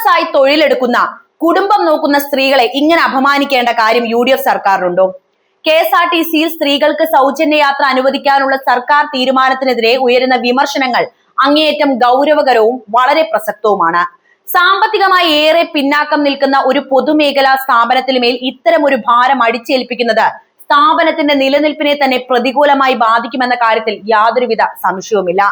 അന്തസ്സായി തൊഴിലെടുക്കുന്ന കുടുംബം നോക്കുന്ന സ്ത്രീകളെ ഇങ്ങനെ അപമാനിക്കേണ്ട കാര്യം UDF സർക്കാരിനുണ്ടോ? KSRTCയിൽ സ്ത്രീകൾക്ക് സൗജന്യ യാത്ര അനുവദിക്കാനുള്ള സർക്കാർ തീരുമാനത്തിനെതിരെ ഉയരുന്ന വിമർശനങ്ങൾ അങ്ങേയറ്റം ഗൗരവകരവും വളരെ പ്രസക്തവുമാണ്. സാമ്പത്തികമായി ഏറെ പിന്നാക്കം നിൽക്കുന്ന ഒരു പൊതുമേഖലാ സ്ഥാപനത്തിന് മേൽ ഇത്തരം ഒരു ഭാരം അടിച്ചേൽപ്പിക്കുന്നത് സ്ഥാപനത്തിന്റെ നിലനിൽപ്പിനെ തന്നെ പ്രതികൂലമായി ബാധിക്കുമെന്ന കാര്യത്തിൽ യാതൊരുവിധ സംശയവുമില്ല.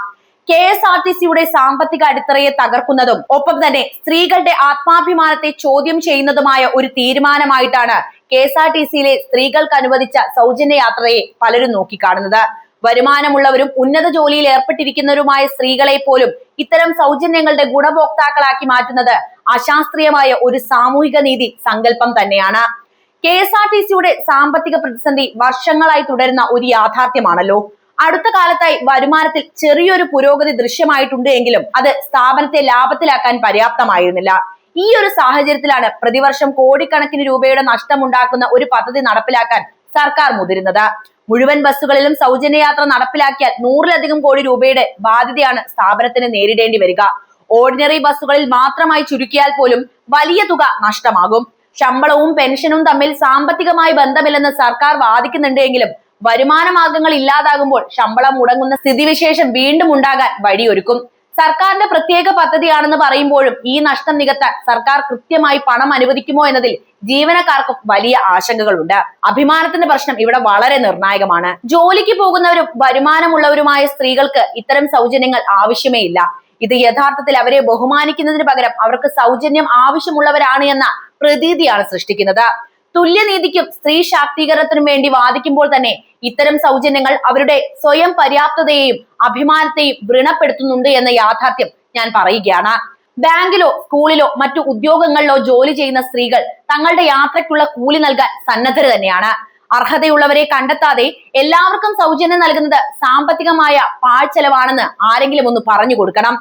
KSRTCയുടെ സാമ്പത്തിക അടിത്തറയെ തകർക്കുന്നതും ഒപ്പം തന്നെ സ്ത്രീകളുടെ ആത്മാഭിമാനത്തെ ചോദ്യം ചെയ്യുന്നതുമായ ഒരു തീരുമാനമായിട്ടാണ് KSRTCയിലെ സ്ത്രീകൾക്ക് അനുവദിച്ച സൗജന്യ യാത്രയെ പലരും നോക്കിക്കാണുന്നത്. വരുമാനമുള്ളവരും ഉന്നത ജോലിയിൽ ഏർപ്പെട്ടിരിക്കുന്നവരുമായ സ്ത്രീകളെ പോലും ഇത്തരം സൗജന്യങ്ങളുടെ ഗുണഭോക്താക്കളാക്കി മാറ്റുന്നത് അശാസ്ത്രീയമായ ഒരു സാമൂഹിക നീതി സങ്കല്പം തന്നെയാണ്. KSRTCയുടെ സാമ്പത്തിക പ്രതിസന്ധി വർഷങ്ങളായി തുടരുന്ന ഒരു യാഥാർത്ഥ്യമാണല്ലോ. അടുത്ത കാലത്തായി വരുമാനത്തിൽ ചെറിയൊരു പുരോഗതി ദൃശ്യമായിട്ടുണ്ട് എങ്കിലും അത് സ്ഥാപനത്തെ ലാഭത്തിലാക്കാൻ പര്യാപ്തമായിരുന്നില്ല. ഈ ഒരു സാഹചര്യത്തിലാണ് പ്രതിവർഷം കോടിക്കണക്കിന് രൂപയുടെ നഷ്ടമുണ്ടാക്കുന്ന ഒരു പദ്ധതി നടപ്പിലാക്കാൻ സർക്കാർ മുതിരുന്നത്. മുഴുവൻ ബസ്സുകളിലും സൗജന്യ യാത്ര നടപ്പിലാക്കിയാൽ 100-ലധികം കോടി രൂപയുടെ ബാധ്യതയാണ് സ്ഥാപനത്തിന് നേരിടേണ്ടി വരിക. ഓർഡിനറി ബസ്സുകളിൽ മാത്രമായി ചുരുക്കിയാൽ പോലും വലിയ തുക നഷ്ടമാകും. ശമ്പളവും പെൻഷനും തമ്മിൽ സാമ്പത്തികമായി ബന്ധമില്ലെന്ന് സർക്കാർ വാദിക്കുന്നുണ്ട് എങ്കിലും വരുമാന മാർഗങ്ങൾ ഇല്ലാതാകുമ്പോൾ ശമ്പളം മുടങ്ങുന്ന സ്ഥിതിവിശേഷം വീണ്ടും ഉണ്ടാകാൻ വഴിയൊരുക്കും. സർക്കാരിന്റെ പ്രത്യേക പദ്ധതിയാണെന്ന് പറയുമ്പോഴും ഈ നഷ്ടം നികത്താൻ സർക്കാർ കൃത്യമായി പണം അനുവദിക്കുമോ എന്നതിൽ ജീവനക്കാർക്കും വലിയ ആശങ്കകളുണ്ട്. അഭിമാനത്തിന്റെ പ്രശ്നം ഇവിടെ വളരെ നിർണായകമാണ്. ജോലിക്ക് പോകുന്നവരും വരുമാനമുള്ളവരുമായ സ്ത്രീകൾക്ക് ഇത്തരം സൗജന്യങ്ങൾ ആവശ്യമേ ഇല്ല. ഇത് യഥാർത്ഥത്തിൽ അവരെ ബഹുമാനിക്കുന്നതിന് പകരം അവർക്ക് സൗജന്യം ആവശ്യമുള്ളവരാണ് എന്ന പ്രതീതിയാണ് സൃഷ്ടിക്കുന്നത്. തുല്യനീതിക്കും സ്ത്രീ ശാക്തീകരണത്തിനും വേണ്ടി വാദിക്കുമ്പോൾ തന്നെ ഇത്തരം സൗജന്യങ്ങൾ അവരുടെ സ്വയം പര്യാപ്തതയെയും അഭിമാനത്തെയും വ്രണപ്പെടുത്തുന്നുണ്ട് എന്ന യാഥാർത്ഥ്യം ഞാൻ പറയുകയാണ്. ബാങ്കിലോ സ്കൂളിലോ മറ്റു ഉദ്യോഗങ്ങളിലോ ജോലി ചെയ്യുന്ന സ്ത്രീകൾ തങ്ങളുടെ യാത്രയ്ക്കുള്ള കൂലി നൽകാൻ സന്നദ്ധര് തന്നെയാണ്. അർഹതയുള്ളവരെ കണ്ടെത്താതെ എല്ലാവർക്കും സൗജന്യം നൽകുന്നത് സാമ്പത്തികമായ പാഴ്ചെലവാണെന്ന് ആരെങ്കിലും ഒന്ന് പറഞ്ഞു കൊടുക്കണം.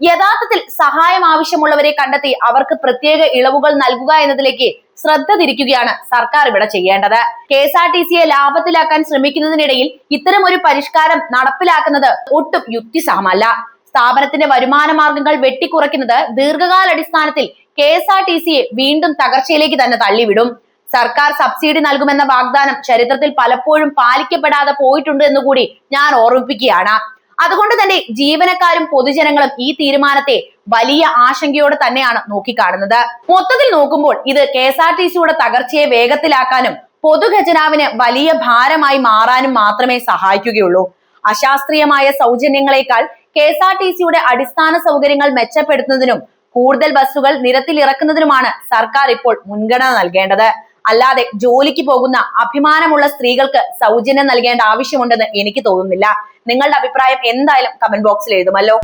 യഥാർത്ഥത്തിൽ സഹായം ആവശ്യമുള്ളവരെ കണ്ടെത്തി അവർക്ക് പ്രത്യേക ഇളവുകൾ നൽകുക എന്നതിലേക്ക് ശ്രദ്ധ തിരിക്കുകയാണ് സർക്കാർ ഇവിടെ ചെയ്യേണ്ടത്. KSRTCയെ ലാഭത്തിലാക്കാൻ ശ്രമിക്കുന്നതിനിടയിൽ ഇത്തരം ഒരു പരിഷ്കാരം നടപ്പിലാക്കുന്നത് ഒട്ടും യുക്തിസഹമല്ല. സ്ഥാപനത്തിന്റെ വരുമാന മാർഗങ്ങൾ വെട്ടിക്കുറയ്ക്കുന്നത് ദീർഘകാലാടിസ്ഥാനത്തിൽ KSRTCയെ വീണ്ടും തകർച്ചയിലേക്ക് തന്നെ തള്ളിവിടും. സർക്കാർ സബ്സിഡി നൽകുമെന്ന വാഗ്ദാനം ചരിത്രത്തിൽ പലപ്പോഴും പാലിക്കപ്പെടാതെ പോയിട്ടുണ്ട് എന്നുകൂടി ഞാൻ ഓർമ്മിപ്പിക്കുകയാണ്. അതുകൊണ്ട് തന്നെ ജീവനക്കാരും പൊതുജനങ്ങളും ഈ തീരുമാനത്തെ വലിയ ആശങ്കയോടെ തന്നെയാണ് നോക്കിക്കാണുന്നത്. മൊത്തത്തിൽ നോക്കുമ്പോൾ ഇത് KSRTCയുടെ തകർച്ചയെ വേഗത്തിലാക്കാനും പൊതുഖജനാവിന് വലിയ ഭാരമായി മാറാനും മാത്രമേ സഹായിക്കുകയുള്ളൂ. അശാസ്ത്രീയമായ സൗജന്യങ്ങളെക്കാൾ KSRTCയുടെ അടിസ്ഥാന സൗകര്യങ്ങൾ മെച്ചപ്പെടുത്തുന്നതിനും കൂടുതൽ ബസ്സുകൾ നിരത്തിൽ ഇറക്കുന്നതിനുമാണ് സർക്കാർ ഇപ്പോൾ മുൻഗണന നൽകേണ്ടത്. അല്ലാതെ ജോലിക്ക് പോകുന്ന അഭിമാനമുള്ള സ്ത്രീകൾക്ക് സൗജന്യം നൽകേണ്ട ആവശ്യമുണ്ടെന്ന് എനിക്ക് തോന്നുന്നില്ല. നിങ്ങളുടെ അഭിപ്രായം എന്തായാലും കമന്റ് ബോക്സിൽ എഴുതുമല്ലോ.